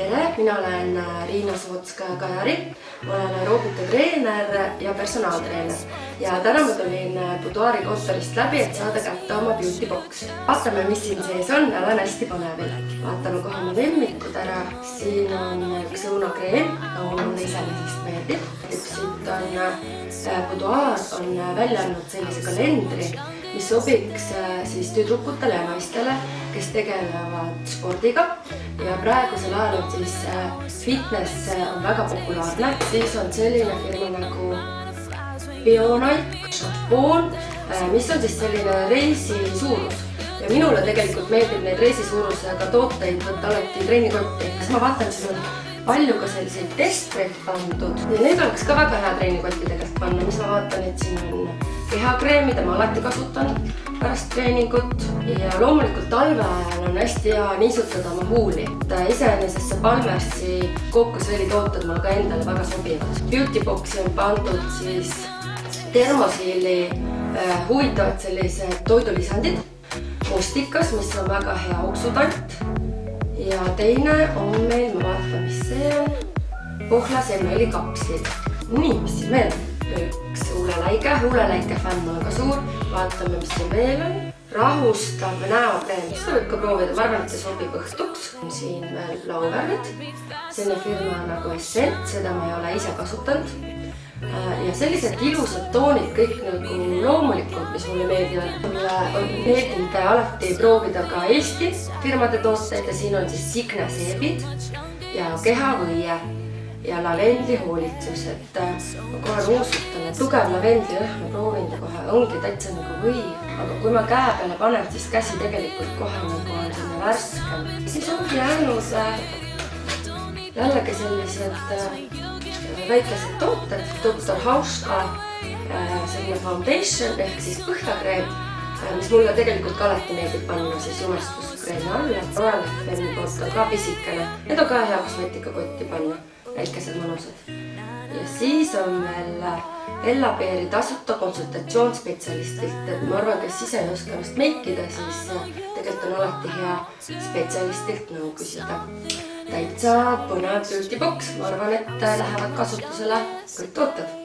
Tere, mina olen Riina Sootska-Kajari, ma olen aeroobika treener ja personaaltreener ja täna ma tulin Boudoiri kontorist läbi, et saada kätte oma beauty box. Vaatame, mis siin sees on, olen hästi põnevil. Vaatame kohe oma lemmikud ära. Siin on üks õunakreem, mulle iseenesest meeldib. Siit on Boudoir on välja andnud sellise kalendri, mis sobiks siis tüdrukutele ja naistele, kes tegelevad spordiga ja praegusel ajal on siis fitness on väga populaarne. Siis on selline firma nagu Bionike šampoon, mis on siis selline reisi suurus ja minule tegelikult meeldib neid reisi suurusega tooteid võtta alati treenikotti, sest ma vaatan, siin on palju ka selliseid testreid pandud ja need oleks ka väga hea treenikottidega panna, mis ma vaatan, et siin on kehakreemi, mida ma alati kasutan pärast treeningut ja loomulikult talve ajal on hästi hea niisutada oma huuli. Iseenesest see Palmersi kookosõlitooted mulle ka endale väga sobivad. Beauty boxi on pandud siis termosiili huvitavad sellised toidulisandid, mustikas, mis on väga hea oksutant ja teine on meil, ma vaatan, mis see on, Pohla seemneõlikapslid. Nii, mis siin veel on? Üks huuleläike fänn on ka suur, vaatame, mis siin veel on. Rahustav näopreem, seda võib ka proovida, ma arvan, et see sobib õhtuks. Siin veel lauvärvid, selline firma nagu Essent, seda ma ei ole ise kasutanud. Ja sellised ilusad toonid, kõik nagu loomulikud, mis mulle meeldivad. Mulle on meeldinud alati proovida ka Eesti firmade tooteid ja siin on siis Signe seebid ja kehavõie ja lavendli hoolitsus, et ma kohe nuusutan, et tugev lavendli õhk, ma proovin ta kohe, ongi täitsa nagu või, aga kui ma käe peale panen, siis käsi tegelikult kohe nagu on selline värskem. Siis ongi jäänud jällegi sellised väikesed tooted, Dr. Hauska selline foundation ehk siis põhjakreem, mis mulle tegelikult ka alati meeldib panna siis jumestuskreemi alla. Royal poolt on ka pisikene, need on ka hea kosmeetikakotti panna, väikesed mõnusad. Ja siis on veel Ella Peeri tasuta konsultatsioon spetsialistilt, et ma arvan, kes ise ei oska ennast meikida, siis tegelikult on alati hea spetsialistilt nõu küsida. Täitsa põnev beauty box, ma arvan, et lähevad kasutusele kõik tooted.